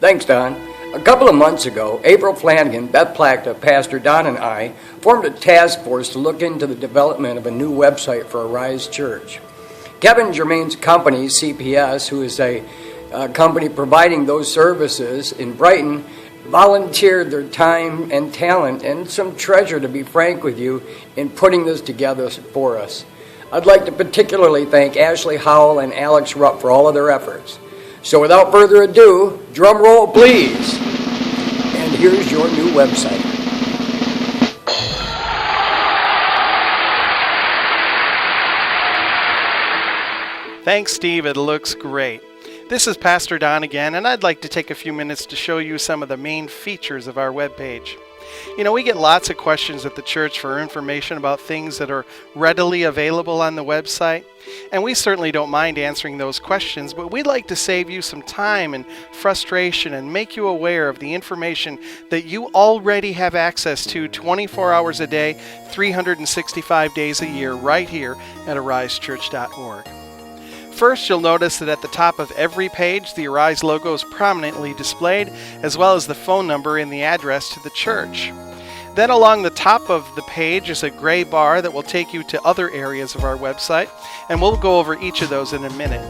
Thanks, Don. A couple of months ago, April Flanagan, Beth Plachta, Pastor Don, and I formed a task force to look into the development of a new website for Arise Church. Kevin Germain's company, CPS, who is a company providing those services in Brighton, volunteered their time and talent and some treasure, to be frank with you, in putting this together for us. I'd like to particularly thank Ashley Howell and Alex Rupp for all of their efforts. So without further ado, drum roll please. And here's your new website. Thanks, Steve. It looks great. This is Pastor Don again, and I'd like to take a few minutes to show you some of the main features of our webpage. You know, we get lots of questions at the church for information about things that are readily available on the website, and we certainly don't mind answering those questions, but we'd like to save you some time and frustration and make you aware of the information that you already have access to 24 hours a day, 365 days a year, right here at arisechurch.org. First, you'll notice that at the top of every page, the Arise logo is prominently displayed, as well as the phone number and the address to the church. Then along the top of the page is a gray bar that will take you to other areas of our website, and we'll go over each of those in a minute.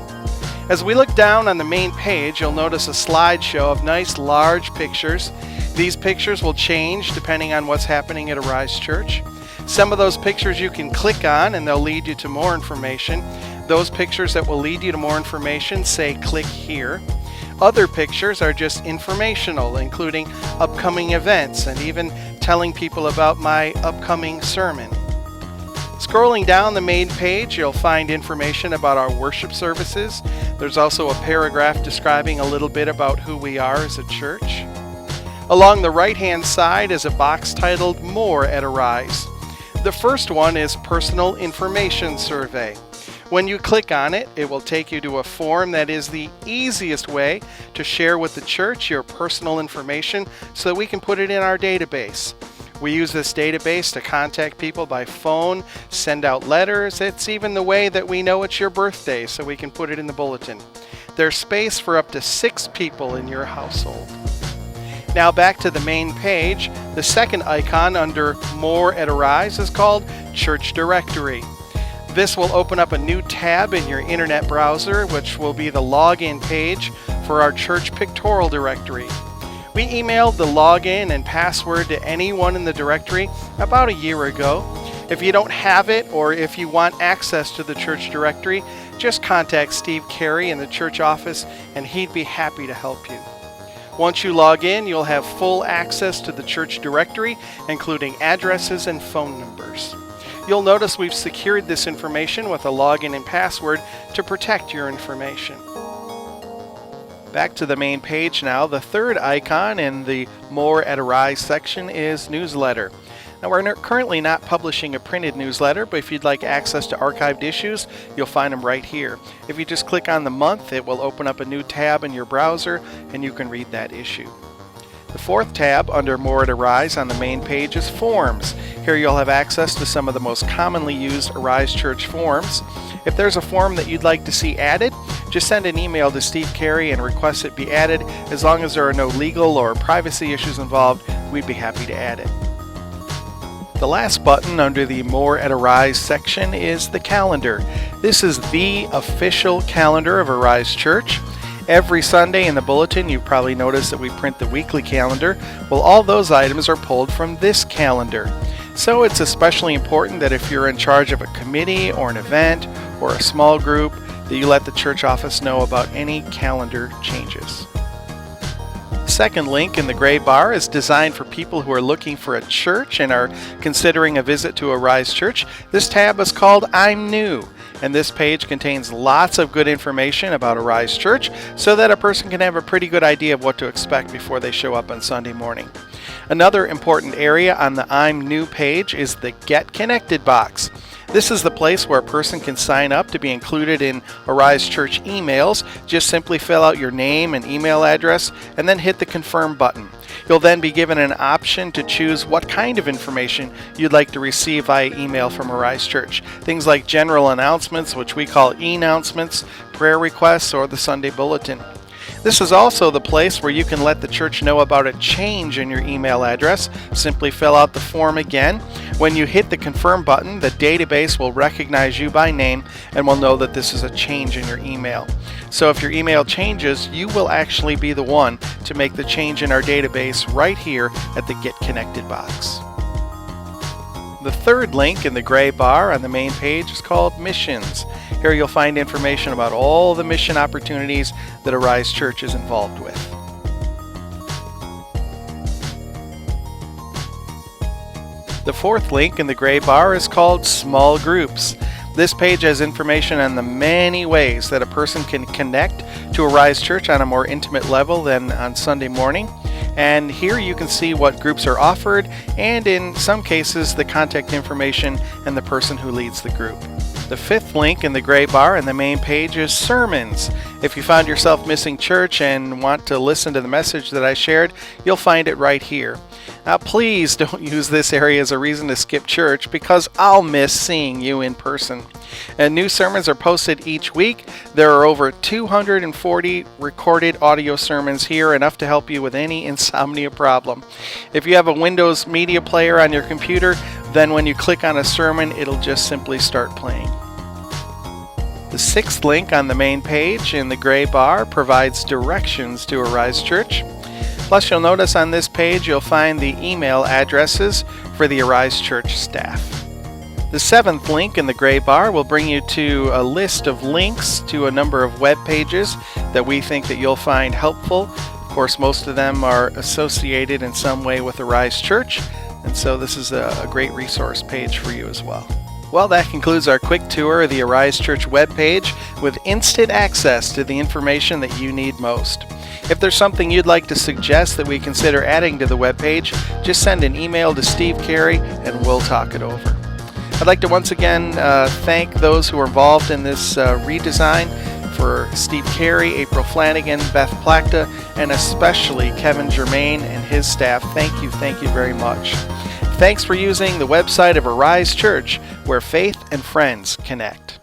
As we look down on the main page, you'll notice a slideshow of nice large pictures. These pictures will change depending on what's happening at Arise Church. Some of those pictures you can click on and they'll lead you to more information. Those pictures that will lead you to more information say click here. Other pictures are just informational, including upcoming events and even telling people about my upcoming sermon. Scrolling down the main page, you'll find information about our worship services. There's also a paragraph describing a little bit about who we are as a church. Along the right-hand side is a box titled More at Arise. The first one is Personal Information Survey. When you click on it, it will take you to a form that is the easiest way to share with the church your personal information so that we can put it in our database. We use this database to contact people by phone, send out letters. It's even the way that we know it's your birthday so we can put it in the bulletin. There's space for up to 6 people in your household. Now back to the main page. The second icon under More at Arise is called Church Directory. This will open up a new tab in your internet browser, which will be the login page for our church pictorial directory. We emailed the login and password to anyone in the directory about a year ago. If you don't have it, or if you want access to the church directory, just contact Steve Carey in the church office and he'd be happy to help you. Once you log in, you'll have full access to the church directory, including addresses and phone numbers. You'll notice we've secured this information with a login and password to protect your information. Back to the main page now. The third icon in the More at Arise section is Newsletter. Now, we're currently not publishing a printed newsletter, but if you'd like access to archived issues, you'll find them right here. If you just click on the month, it will open up a new tab in your browser and you can read that issue. The fourth tab under More at Arise on the main page is Forms. Here you'll have access to some of the most commonly used Arise Church forms. If there's a form that you'd like to see added, just send an email to Steve Carey and request it be added. As long as there are no legal or privacy issues involved, we'd be happy to add it. The last button under the More at Arise section is the calendar. This is the official calendar of Arise Church. Every Sunday in the bulletin, you've probably noticed that we print the weekly calendar. Well, all those items are pulled from this calendar. So it's especially important that if you're in charge of a committee or an event or a small group, that you let the church office know about any calendar changes. The second link in the gray bar is designed for people who are looking for a church and are considering a visit to Arise Church. This tab is called I'm New. And this page contains lots of good information about Arise Church so that a person can have a pretty good idea of what to expect before they show up on Sunday morning. Another important area on the I'm New page is the Get Connected box. This is the place where a person can sign up to be included in Arise Church emails. Just simply fill out your name and email address and then hit the Confirm button. You'll then be given an option to choose what kind of information you'd like to receive via email from Arise Church. Things like general announcements, which we call e-announcements, prayer requests, or the Sunday bulletin. This is also the place where you can let the church know about a change in your email address. Simply fill out the form again. When you hit the confirm button, the database will recognize you by name and will know that this is a change in your email. So if your email changes, you will actually be the one to make the change in our database right here at the Get Connected box. The third link in the gray bar on the main page is called Missions. Here you'll find information about all the mission opportunities that Arise Church is involved with. The fourth link in the gray bar is called Small Groups. This page has information on the many ways that a person can connect to Arise Church on a more intimate level than on Sunday morning. And here you can see what groups are offered, and in some cases the contact information and the person who leads the group. The fifth link in the gray bar on the main page is Sermons. If you found yourself missing church and want to listen to the message that I shared, you'll find it right here. Now please don't use this area as a reason to skip church, because I'll miss seeing you in person. And new sermons are posted each week. There are over 240 recorded audio sermons here, enough to help you with any insomnia problem. If you have a Windows media player on your computer, then when you click on a sermon, it'll just simply start playing. The sixth link on the main page in the gray bar provides directions to Arise Church. Plus, you'll notice on this page you'll find the email addresses for the Arise Church staff. The seventh link in the gray bar will bring you to a list of links to a number of web pages that we think that you'll find helpful. Of course, most of them are associated in some way with Arise Church, and so this is a great resource page for you as well. Well, that concludes our quick tour of the Arise Church webpage with instant access to the information that you need most. If there's something you'd like to suggest that we consider adding to the webpage, just send an email to Steve Carey and we'll talk it over. I'd like to once again thank those who are involved in this redesign. For Steve Carey, April Flanagan, Beth Plachta, and especially Kevin Germain and his staff. Thank you very much. Thanks for using the website of Arise Church, where faith and friends connect.